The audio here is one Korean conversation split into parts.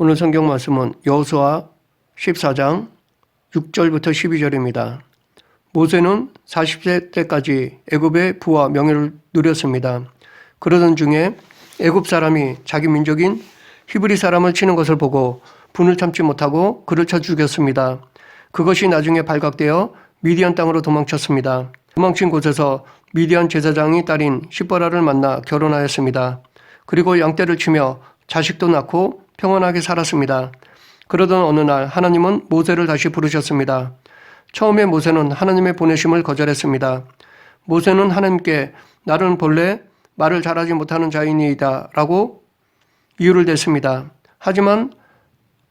오늘 성경 말씀은 여호수아 14장 6절부터 12절입니다. 모세는 40세 때까지 애굽의 부와 명예를 누렸습니다. 그러던 중에 애굽 사람이 자기 민족인 히브리 사람을 치는 것을 보고 분을 참지 못하고 그를 쳐 죽였습니다. 그것이 나중에 발각되어 미디안 땅으로 도망쳤습니다. 도망친 곳에서 미디안 제사장의 딸인 시보라를 만나 결혼하였습니다. 그리고 양떼를 치며 자식도 낳고 평안하게 살았습니다. 그러던 어느 날 하나님은 모세를 다시 부르셨습니다. 처음에 모세는 하나님의 보내심을 거절했습니다. 모세는 하나님께 나는 본래 말을 잘하지 못하는 자이니이다 라고 이유를 댔습니다. 하지만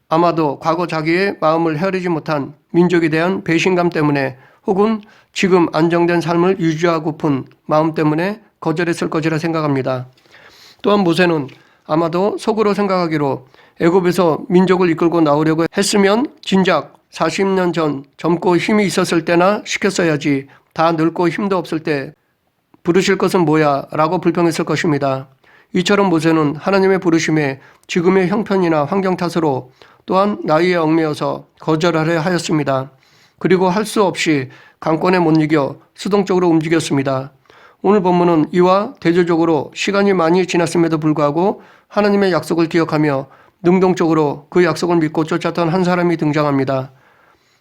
아마도 과거 자기의 마음을 헤아리지 못한 민족에 대한 배신감 때문에 혹은 지금 안정된 삶을 유지하고픈 마음 때문에 거절했을 것이라 생각합니다. 또한 모세는 아마도 속으로 생각하기로 애굽에서 민족을 이끌고 나오려고 했으면 진작 40년 전 젊고 힘이 있었을 때나 시켰어야지 다 늙고 힘도 없을 때 부르실 것은 뭐야 라고 불평했을 것입니다. 이처럼 모세는 하나님의 부르심에 지금의 형편이나 환경 탓으로 또한 나이에 얽매여서 거절하려 하였습니다. 그리고 할 수 없이 강권에 못 이겨 수동적으로 움직였습니다. 오늘 본문은 이와 대조적으로 시간이 많이 지났음에도 불구하고 하나님의 약속을 기억하며 능동적으로 그 약속을 믿고 쫓았던 한 사람이 등장합니다.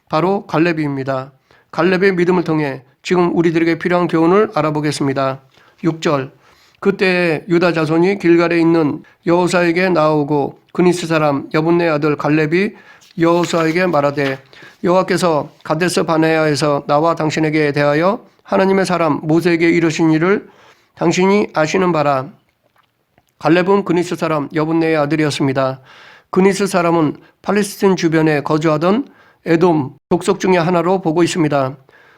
바로 갈렙입니다. 갈렙의 믿음을 통해 지금 우리들에게 필요한 교훈을 알아보겠습니다. 6절 그때 유다 자손이 길갈에 있는 여호수아에게 나아오고 그니스 사람 여분네 아들 갈렙이 여호수아에게 말하되 여호와께서 가데스 바네아에서 나와 당신에게 대하여 하나님의 사람 모세에게 이르신 일을 당신이 아시는 바라. 갈렙은 그니스 사람 여분네의 아들이었습니다. 그니스 사람은 팔레스틴 주변에 거주하던 에돔 족속 중의 하나로 보고 있습니다.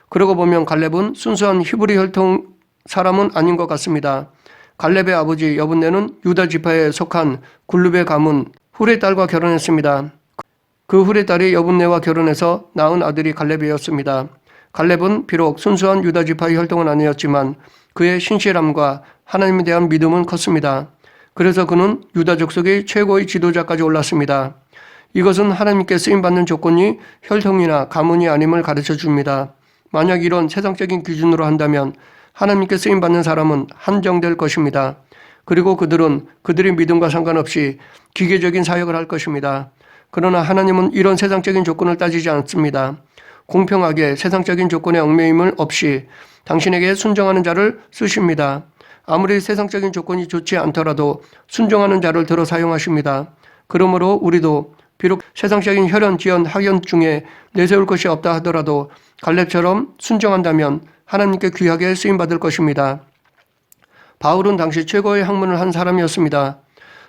그러고 보면 갈렙은 순수한 히브리 혈통 사람은 아닌 것 같습니다. 갈렙의 아버지 여분네는 유다 지파에 속한 굴룹의 가문 훌의 딸과 결혼했습니다. 그 훌의 딸이 여분네와 결혼해서 낳은 아들이 갈렙이었습니다. 갈렙은 비록 순수한 유다 지파의 혈통은 아니었지만 그의 신실함과 하나님에 대한 믿음은 컸습니다. 그래서 그는 유다 족속의 최고의 지도자까지 올랐습니다. 이것은 하나님께 쓰임받는 조건이 혈통이나 가문이 아님을 가르쳐 줍니다. 만약 이런 세상적인 기준으로 한다면 하나님께 쓰임받는 사람은 한정될 것입니다. 그리고 그들은 그들의 믿음과 상관없이 기계적인 사역을 할 것입니다. 그러나 하나님은 이런 세상적인 조건을 따지지 않습니다. 공평하게 세상적인 조건의 얽매임을 없이 당신에게 순종하는 자를 쓰십니다. 아무리 세상적인 조건이 좋지 않더라도 순종하는 자를 들어 사용하십니다. 그러므로 우리도 비록 세상적인 혈연, 지연, 학연 중에 내세울 것이 없다 하더라도 갈렙처럼 순종한다면 하나님께 귀하게 쓰임받을 것입니다. 바울은 당시 최고의 학문을 한 사람이었습니다.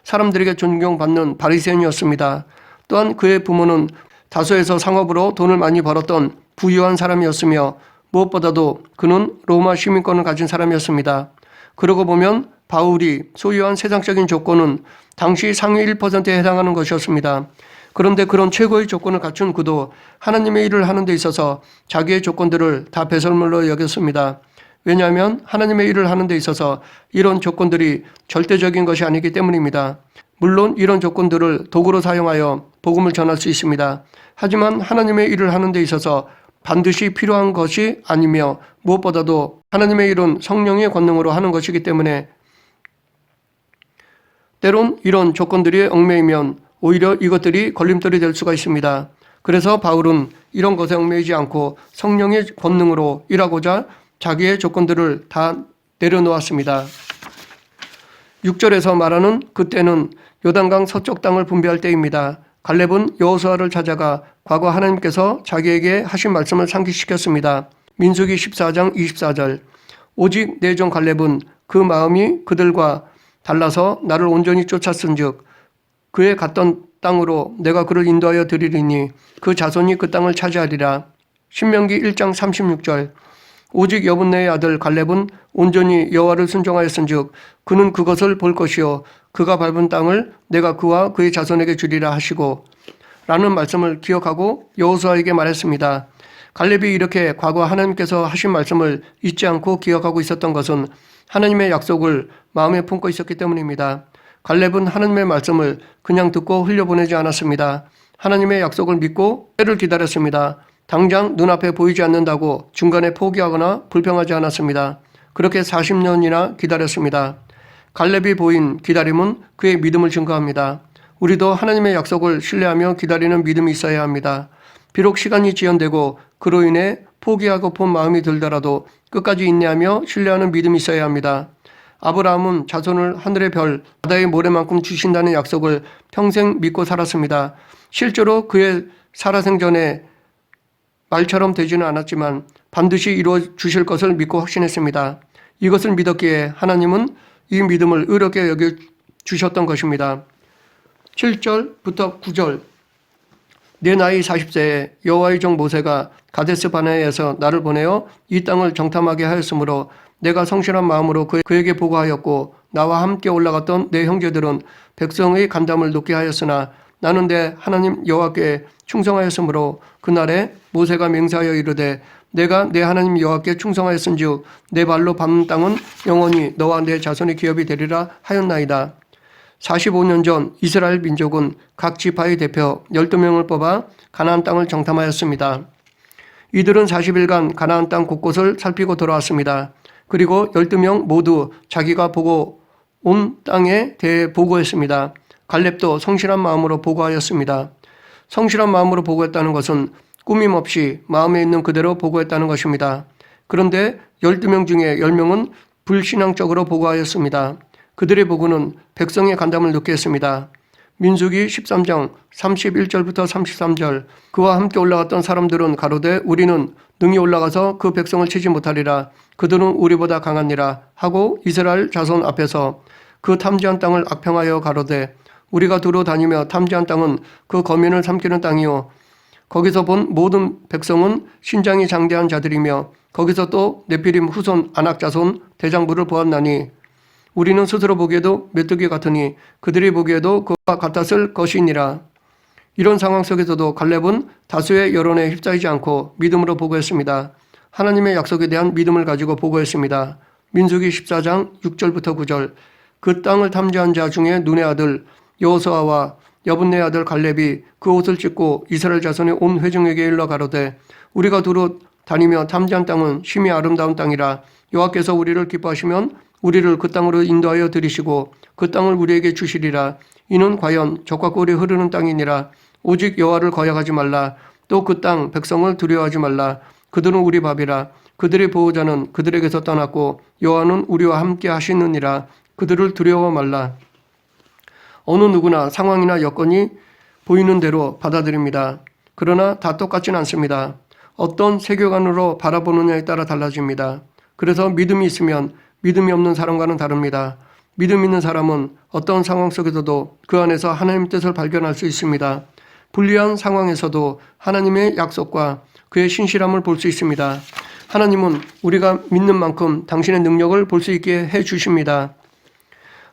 사람들에게 존경받는 바리새인이었습니다. 또한 그의 부모는 다소에서 상업으로 돈을 많이 벌었던 부유한 사람이었으며 무엇보다도 그는 로마 시민권을 가진 사람이었습니다. 그러고 보면 바울이 소유한 세상적인 조건은 당시 상위 1%에 해당하는 것이었습니다. 그런데 그런 최고의 조건을 갖춘 그도 하나님의 일을 하는 데 있어서 자기의 조건들을 다 배설물로 여겼습니다. 왜냐하면 하나님의 일을 하는 데 있어서 이런 조건들이 절대적인 것이 아니기 때문입니다. 물론 이런 조건들을 도구로 사용하여 복음을 전할 수 있습니다. 하지만 하나님의 일을 하는 데 있어서 반드시 필요한 것이 아니며 무엇보다도 하나님의 일은 성령의 권능으로 하는 것이기 때문에 때론 이런 조건들이 얽매이면 오히려 이것들이 걸림돌이 될 수가 있습니다. 그래서 바울은 이런 것에 얽매이지 않고 성령의 권능으로 일하고자 자기의 조건들을 다 내려놓았습니다. 6절에서 말하는 그때는 요단강 서쪽 땅을 분배할 때입니다. 갈렙은 여호수아를 찾아가 과거 하나님께서 자기에게 하신 말씀을 상기시켰습니다. 민수기 14장 24절 오직 내 종 갈렙은 그 마음이 그들과 달라서 나를 온전히 쫓았은즉 그의 갔던 땅으로 내가 그를 인도하여 드리리니 그 자손이 그 땅을 차지하리라. 신명기 1장 36절 오직 여분네의 아들 갈렙은 온전히 여호와를 순종하였은즉 그는 그것을 볼 것이요 그가 밟은 땅을 내가 그와 그의 자손에게 주리라 하시고 라는 말씀을 기억하고 여호수아에게 말했습니다. 갈렙이 이렇게 과거 하나님께서 하신 말씀을 잊지 않고 기억하고 있었던 것은 하나님의 약속을 마음에 품고 있었기 때문입니다. 갈렙은 하나님의 말씀을 그냥 듣고 흘려보내지 않았습니다. 하나님의 약속을 믿고 때를 기다렸습니다. 당장 눈앞에 보이지 않는다고 중간에 포기하거나 불평하지 않았습니다. 그렇게 40년이나 기다렸습니다. 갈렙이 보인 기다림은 그의 믿음을 증거합니다. 우리도 하나님의 약속을 신뢰하며 기다리는 믿음이 있어야 합니다. 비록 시간이 지연되고 그로 인해 포기하고픈 마음이 들더라도 끝까지 인내하며 신뢰하는 믿음이 있어야 합니다. 아브라함은 자손을 하늘의 별, 바다의 모래만큼 주신다는 약속을 평생 믿고 살았습니다. 실제로 그의 살아생전에 말처럼 되지는 않았지만 반드시 이루어 주실 것을 믿고 확신했습니다. 이것을 믿었기에 하나님은 이 믿음을 의롭게 여겨주셨던 것입니다. 7절부터 9절. 내 나이 40세에 여호와의 종 모세가 가데스 바네아에서 나를 보내어 이 땅을 정탐하게 하였으므로 내가 성실한 마음으로 그에게 보고하였고 나와 함께 올라갔던 내 형제들은 백성의 간담을 높게 하였으나 나는 내 하나님 여호와께 충성하였으므로 그날에 모세가 맹세하여 이르되 내가 내 하나님 여호와께 충성하였은즉 내 발로 밟는 땅은 영원히 너와 내 자손의 기업이 되리라 하였나이다. 45년 전 이스라엘 민족은 각 지파의 대표 12명을 뽑아 가나안 땅을 정탐하였습니다. 이들은 40일간 가나안 땅 곳곳을 살피고 돌아왔습니다. 그리고 12명 모두 자기가 보고 온 땅에 대해 보고했습니다. 갈렙도 성실한 마음으로 보고하였습니다. 성실한 마음으로 보고했다는 것은 꾸밈 없이 마음에 있는 그대로 보고했다는 것입니다. 그런데 12명 중에 10명은 불신앙적으로 보고하였습니다. 그들의 보고는 백성의 간담을 느끼게 했습니다. 민수기 13장 31절부터 33절. 그와 함께 올라갔던 사람들은 가로되 우리는 능히 올라가서 그 백성을 치지 못하리라. 그들은 우리보다 강하니라 하고 이스라엘 자손 앞에서 그 탐지한 땅을 악평하여 가로되 우리가 두루 다니며 탐지한 땅은 그 거민을 삼키는 땅이요 거기서 본 모든 백성은 신장이 장대한 자들이며 거기서 또 네피림 후손 아낙 자손 대장부를 보았나니 우리는 스스로 보기에도 메뚜기 같으니 그들이 보기에도 그와 같았을 것이니라. 이런 상황 속에서도 갈렙은 다수의 여론에 휩싸이지 않고 믿음으로 보고했습니다. 하나님의 약속에 대한 믿음을 가지고 보고했습니다. 민수기 14장 6절부터 9절. 그 땅을 탐지한 자 중에 눈의 아들 여호수아와 여분네 아들 갈렙이 그 옷을 찢고 이스라엘 자손의 온 회중에게 일러 가로되 우리가 두루 다니며 탐지한 땅은 심히 아름다운 땅이라 여호와께서 우리를 기뻐하시면 우리를 그 땅으로 인도하여 들이시고 그 땅을 우리에게 주시리라. 이는 과연 젖과 꿀이 흐르는 땅이니라. 오직 여호와를 거역하지 말라. 또 그 땅 백성을 두려워하지 말라. 그들은 우리 밥이라. 그들의 보호자는 그들에게서 떠났고 여호와는 우리와 함께 하시느니라. 그들을 두려워 말라. 어느 누구나 상황이나 여건이 보이는 대로 받아들입니다. 그러나 다 똑같진 않습니다. 어떤 세계관으로 바라보느냐에 따라 달라집니다. 그래서 믿음이 있으면 믿음이 없는 사람과는 다릅니다. 믿음 있는 사람은 어떤 상황 속에서도 그 안에서 하나님 뜻을 발견할 수 있습니다. 불리한 상황에서도 하나님의 약속과 그의 신실함을 볼 수 있습니다. 하나님은 우리가 믿는 만큼 당신의 능력을 볼 수 있게 해 주십니다.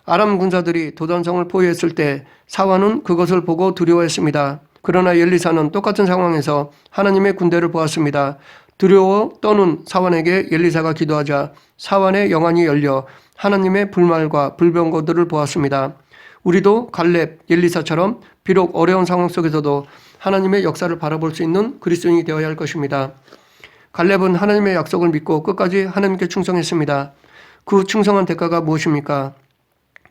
아람 군사들이 도단성을 포위했을 때 사환은 그것을 보고 두려워했습니다. 그러나 엘리사는 똑같은 상황에서 하나님의 군대를 보았습니다. 두려워 떠는 사환에게 엘리사가 기도하자 사환의 영안이 열려 하나님의 불말과 불병거들을 보았습니다. 우리도 갈렙, 엘리사처럼 비록 어려운 상황 속에서도 하나님의 역사를 바라볼 수 있는 그리스도인이 되어야 할 것입니다. 갈렙은 하나님의 약속을 믿고 끝까지 하나님께 충성했습니다. 그 충성한 대가가 무엇입니까?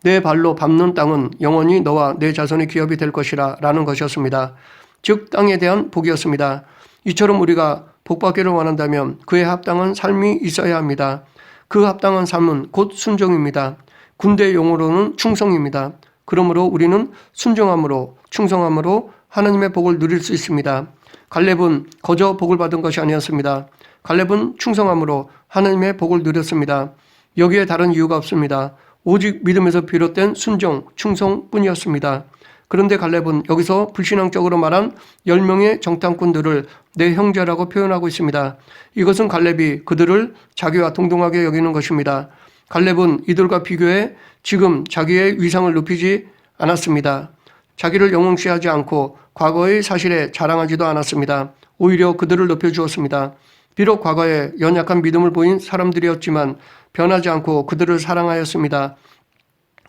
내 발로 밟는 땅은 영원히 너와 내 자손의 기업이 될 것이라 라는 것이었습니다. 즉 땅에 대한 복이었습니다. 이처럼 우리가 복받기를 원한다면 그에 합당한 삶이 있어야 합니다. 그 합당한 삶은 곧 순종입니다. 군대 용어로는 충성입니다. 그러므로 우리는 순종함으로 충성함으로 하나님의 복을 누릴 수 있습니다. 갈렙은 거저 복을 받은 것이 아니었습니다. 갈렙은 충성함으로 하나님의 복을 누렸습니다. 여기에 다른 이유가 없습니다. 오직 믿음에서 비롯된 순종, 충성뿐이었습니다. 그런데 갈렙은 여기서 불신앙적으로 말한 10명의 정탐꾼들을 내 형제라고 표현하고 있습니다. 이것은 갈렙이 그들을 자기와 동등하게 여기는 것입니다. 갈렙은 이들과 비교해 지금 자기의 위상을 높이지 않았습니다. 자기를 영웅시하지 않고 과거의 사실에 자랑하지도 않았습니다. 오히려 그들을 높여주었습니다. 비록 과거에 연약한 믿음을 보인 사람들이었지만 변하지 않고 그들을 사랑하였습니다.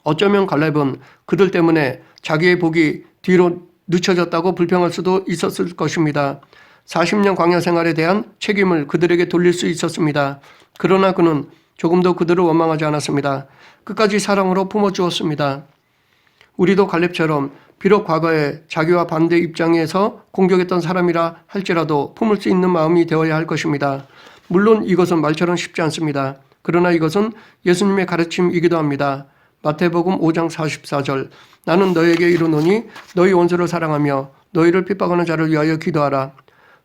어쩌면 갈렙은 그들 때문에 자기의 복이 뒤로 늦춰졌다고 불평할 수도 있었을 것입니다. 40년 광야 생활에 대한 책임을 그들에게 돌릴 수 있었습니다. 그러나 그는 조금도 그들을 원망하지 않았습니다. 끝까지 사랑으로 품어주었습니다. 우리도 갈렙처럼 비록 과거에 자기와 반대 입장에서 공격했던 사람이라 할지라도 품을 수 있는 마음이 되어야 할 것입니다. 물론 이것은 말처럼 쉽지 않습니다. 그러나 이것은 예수님의 가르침이기도 합니다. 마태복음 5장 44절 나는 너에게 이르노니 너희 원수를 사랑하며 너희를 핍박하는 자를 위하여 기도하라.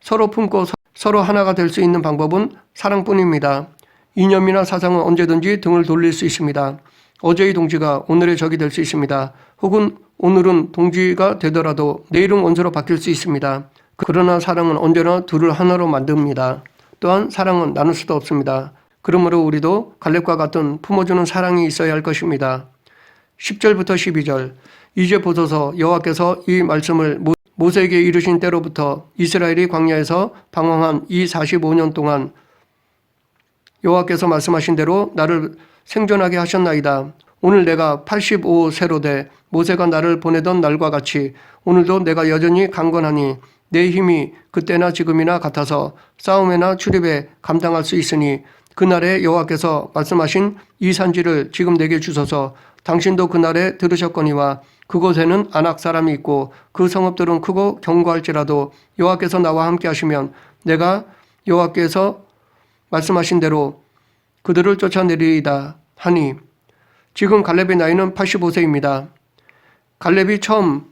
서로 품고 서로 하나가 될 수 있는 방법은 사랑뿐입니다. 이념이나 사상은 언제든지 등을 돌릴 수 있습니다. 어제의 동지가 오늘의 적이 될 수 있습니다. 혹은 오늘은 동지가 되더라도 내일은 원수로 바뀔 수 있습니다. 그러나 사랑은 언제나 둘을 하나로 만듭니다. 또한 사랑은 나눌 수도 없습니다. 그러므로 우리도 갈렙과 같은 품어주는 사랑이 있어야 할 것입니다. 10절부터 12절 이제 보소서 여호와께서 이 말씀을 모세에게 이르신 때로부터 이스라엘이 광야에서 방황한 이 45년 동안 여호와께서 말씀하신 대로 나를 생존하게 하셨나이다. 오늘 내가 85세로 돼 모세가 나를 보내던 날과 같이 오늘도 내가 여전히 강건하니 내 힘이 그때나 지금이나 같아서 싸움에나 출입에 감당할 수 있으니 그날에 여호와께서 말씀하신 이 산지를 지금 내게 주소서. 당신도 그날에 들으셨거니와 그곳에는 아낙 사람이 있고 그 성읍들은 크고 견고할지라도 여호와께서 나와 함께 하시면 내가 여호와께서 말씀하신 대로 그들을 쫓아내리이다 하니 지금 갈렙의 나이는 85세입니다. 갈렙이 처음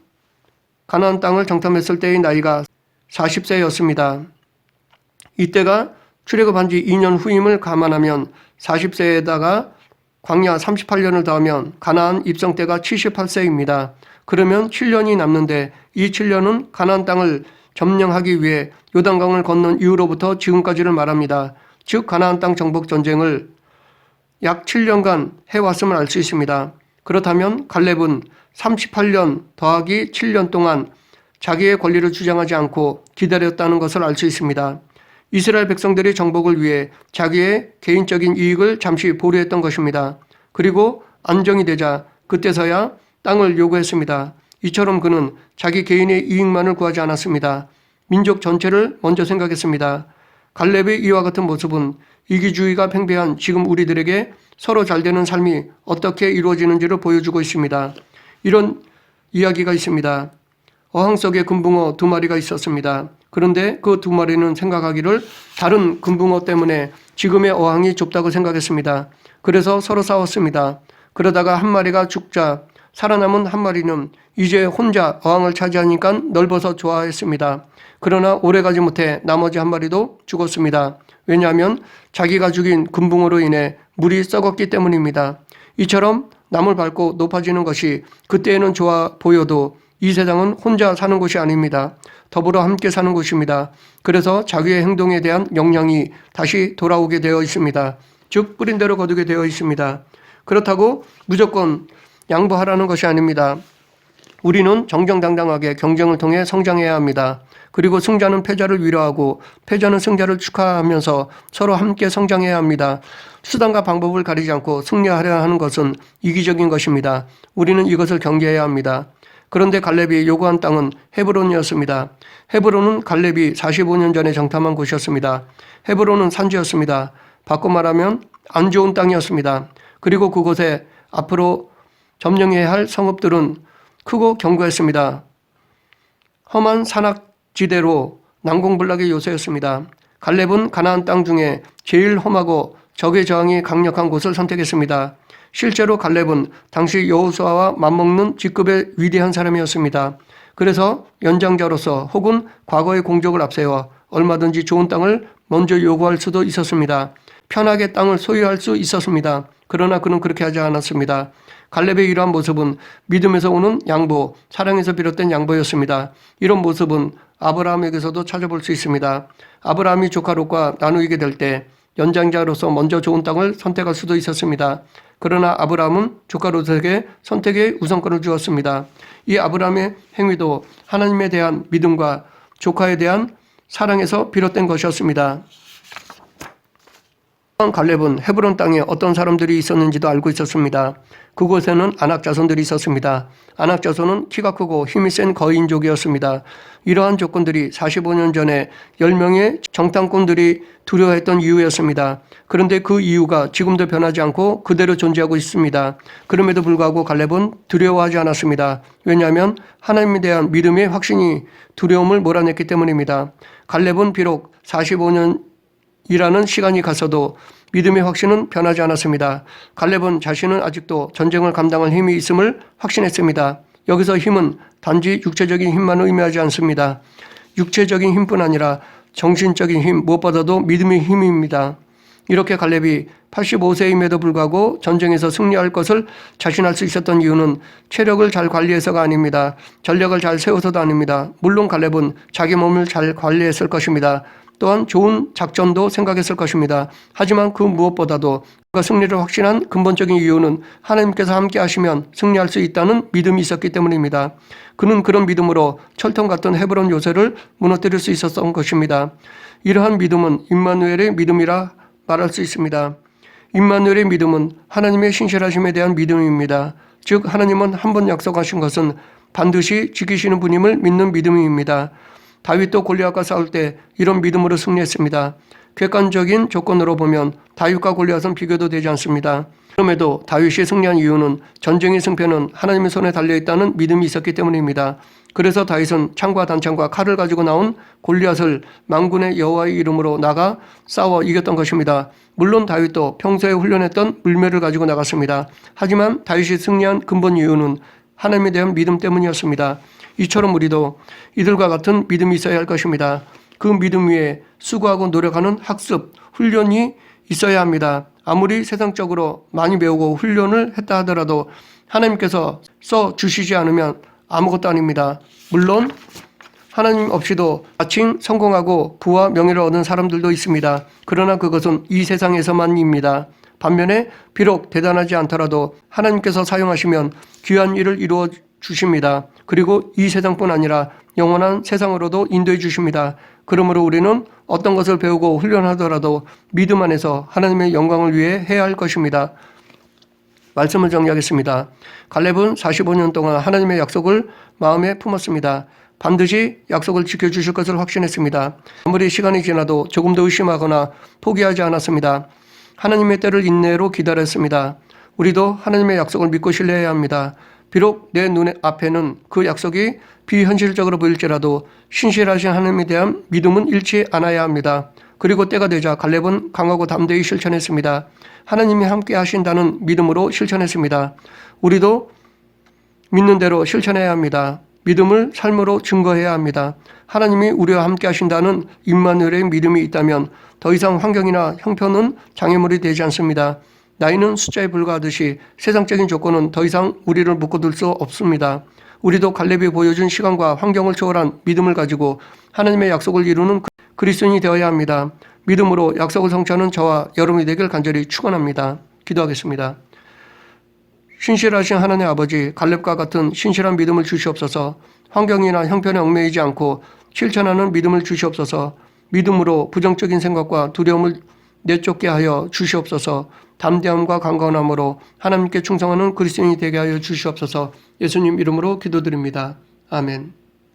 가나안 땅을 정탐했을 때의 나이가 40세였습니다. 이때가 출애굽한 지 2년 후임을 감안하면 40세에다가 광야 38년을 더하면 가나안 입성 때가 78세입니다. 그러면 7년이 남는데 이 7년은 가나안 땅을 점령하기 위해 요단강을 건넌 이후로부터 지금까지를 말합니다. 즉 가나안 땅 정복 전쟁을 약 7년간 해왔음을 알 수 있습니다. 그렇다면 갈렙은 38년 더하기 7년 동안 자기의 권리를 주장하지 않고 기다렸다는 것을 알 수 있습니다. 이스라엘 백성들의 정복을 위해 자기의 개인적인 이익을 잠시 보류했던 것입니다. 그리고 안정이 되자 그때서야 땅을 요구했습니다. 이처럼 그는 자기 개인의 이익만을 구하지 않았습니다. 민족 전체를 먼저 생각했습니다. 갈렙의 이와 같은 모습은 이기주의가 팽배한 지금 우리들에게 서로 잘되는 삶이 어떻게 이루어지는지를 보여주고 있습니다. 이런 이야기가 있습니다. 어항 속에 금붕어 2마리가 있었습니다. 그런데 그 2마리는 생각하기를 다른 금붕어 때문에 지금의 어항이 좁다고 생각했습니다. 그래서 서로 싸웠습니다. 그러다가 한 마리가 죽자 살아남은 한 마리는 이제 혼자 어항을 차지하니까 넓어서 좋아했습니다. 그러나 오래가지 못해 나머지 한 마리도 죽었습니다. 왜냐하면 자기가 죽인 금붕어로 인해 물이 썩었기 때문입니다. 이처럼 남을 밟고 높아지는 것이 그때에는 좋아 보여도 이 세상은 혼자 사는 곳이 아닙니다. 더불어 함께 사는 곳입니다. 그래서 자기의 행동에 대한 영향이 다시 돌아오게 되어 있습니다. 즉 뿌린 대로 거두게 되어 있습니다. 그렇다고 무조건 양보하라는 것이 아닙니다. 우리는 정정당당하게 경쟁을 통해 성장해야 합니다. 그리고 승자는 패자를 위로하고 패자는 승자를 축하하면서 서로 함께 성장해야 합니다. 수단과 방법을 가리지 않고 승리하려 하는 것은 이기적인 것입니다. 우리는 이것을 경계해야 합니다. 그런데 갈렙이 요구한 땅은 헤브론이었습니다. 헤브론은 갈렙이 45년 전에 정탐한 곳이었습니다. 헤브론은 산지였습니다. 바꿔 말하면 안 좋은 땅이었습니다. 그리고 그곳에 앞으로 점령해야 할 성읍들은 크고 견고했습니다. 험한 산악지대로 난공불락의 요새였습니다. 갈렙은 가나안 땅 중에 제일 험하고 적의 저항이 강력한 곳을 선택했습니다. 실제로 갈렙은 당시 여호수아와 맞먹는 직급의 위대한 사람이었습니다. 그래서 연장자로서 혹은 과거의 공적을 앞세워 얼마든지 좋은 땅을 먼저 요구할 수도 있었습니다. 편하게 땅을 소유할 수 있었습니다. 그러나 그는 그렇게 하지 않았습니다. 갈렙의 이러한 모습은 믿음에서 오는 양보, 사랑에서 비롯된 양보였습니다. 이런 모습은 아브라함에게서도 찾아볼 수 있습니다. 아브라함이 조카 롯과 나누게 될 때 연장자로서 먼저 좋은 땅을 선택할 수도 있었습니다. 그러나 아브라함은 조카 롯에게 선택의 우선권을 주었습니다. 이 아브라함의 행위도 하나님에 대한 믿음과 조카에 대한 사랑에서 비롯된 것이었습니다. 갈렙은 헤브론 땅에 어떤 사람들이 있었는지도 알고 있었습니다. 그곳에는 아낙 자손들이 있었습니다. 아낙 자손은 키가 크고 힘이 센 거인족이었습니다. 이러한 조건들이 45년 전에 10명의 정탐꾼들이 두려워했던 이유였습니다. 그런데 그 이유가 지금도 변하지 않고 그대로 존재하고 있습니다. 그럼에도 불구하고 갈렙은 두려워하지 않았습니다. 왜냐하면 하나님에 대한 믿음의 확신이 두려움을 몰아냈기 때문입니다. 갈렙은 비록 45년이라는 시간이 갔어도 믿음의 확신은 변하지 않았습니다. 갈렙은 자신은 아직도 전쟁을 감당할 힘이 있음을 확신했습니다. 여기서 힘은 단지 육체적인 힘만 의미하지 않습니다. 육체적인 힘뿐 아니라 정신적인 힘, 무엇보다도 믿음의 힘입니다. 이렇게 갈렙이 85세임에도 불구하고 전쟁에서 승리할 것을 자신할 수 있었던 이유는 체력을 잘 관리해서가 아닙니다. 전략을 잘 세워서도 아닙니다. 물론 갈렙은 자기 몸을 잘 관리했을 것입니다. 또한 좋은 작전도 생각했을 것입니다. 하지만 그 무엇보다도 그가 승리를 확신한 근본적인 이유는 하나님께서 함께 하시면 승리할 수 있다는 믿음이 있었기 때문입니다. 그는 그런 믿음으로 철통 같은 헤브론 요새를 무너뜨릴 수 있었던 것입니다. 이러한 믿음은 임마누엘의 믿음이라 말할 수 있습니다. 임마누엘의 믿음은 하나님의 신실하심에 대한 믿음입니다. 즉 하나님은 한 번 약속하신 것은 반드시 지키시는 분임을 믿는 믿음입니다. 다윗도 골리앗과 싸울 때 이런 믿음으로 승리했습니다. 객관적인 조건으로 보면 다윗과 골리앗은 비교도 되지 않습니다. 그럼에도 다윗이 승리한 이유는 전쟁의 승패는 하나님의 손에 달려있다는 믿음이 있었기 때문입니다. 그래서 다윗은 창과 단창과 칼을 가지고 나온 골리앗을 만군의 여호와의 이름으로 나가 싸워 이겼던 것입니다. 물론 다윗도 평소에 훈련했던 물매를 가지고 나갔습니다. 하지만 다윗이 승리한 근본 이유는 하나님에 대한 믿음 때문이었습니다. 이처럼 우리도 이들과 같은 믿음이 있어야 할 것입니다. 그 믿음 위에 수고하고 노력하는 학습, 훈련이 있어야 합니다. 아무리 세상적으로 많이 배우고 훈련을 했다 하더라도 하나님께서 써주시지 않으면 아무것도 아닙니다. 물론 하나님 없이도 마침 성공하고 부와 명예를 얻은 사람들도 있습니다. 그러나 그것은 이 세상에서만입니다. 반면에 비록 대단하지 않더라도 하나님께서 사용하시면 귀한 일을 이루어 주십니다. 그리고 이 세상뿐 아니라 영원한 세상으로도 인도해 주십니다. 그러므로 우리는 어떤 것을 배우고 훈련하더라도 믿음 안에서 하나님의 영광을 위해 해야 할 것입니다. 말씀을 정리하겠습니다. 갈렙은 45년 동안 하나님의 약속을 마음에 품었습니다. 반드시 약속을 지켜주실 것을 확신했습니다. 아무리 시간이 지나도 조금도 의심하거나 포기하지 않았습니다. 하나님의 때를 인내로 기다렸습니다. 우리도 하나님의 약속을 믿고 신뢰해야 합니다. 비록 내 눈 앞에는 그 약속이 비현실적으로 보일지라도 신실하신 하나님에 대한 믿음은 잃지 않아야 합니다. 그리고 때가 되자 갈렙은 강하고 담대히 실천했습니다. 하나님이 함께 하신다는 믿음으로 실천했습니다. 우리도 믿는 대로 실천해야 합니다. 믿음을 삶으로 증거해야 합니다. 하나님이 우리와 함께 하신다는 임마누엘의 믿음이 있다면 더 이상 환경이나 형편은 장애물이 되지 않습니다. 나이는 숫자에 불과하듯이 세상적인 조건은 더 이상 우리를 묶어둘 수 없습니다. 우리도 갈렙이 보여준 시간과 환경을 초월한 믿음을 가지고 하나님의 약속을 이루는 그리스도인이 되어야 합니다. 믿음으로 약속을 성취하는 저와 여러분이 되길 간절히 축원합니다. 기도하겠습니다. 신실하신 하나님의 아버지, 갈렙과 같은 신실한 믿음을 주시옵소서. 환경이나 형편에 얽매이지 않고 실천하는 믿음을 주시옵소서. 믿음으로 부정적인 생각과 두려움을 내쫓게 하여 주시옵소서. 담대함과 강건함으로 하나님께 충성하는 그리스도인이 되게 하여 주시옵소서. 예수님 이름으로 기도드립니다. 아멘.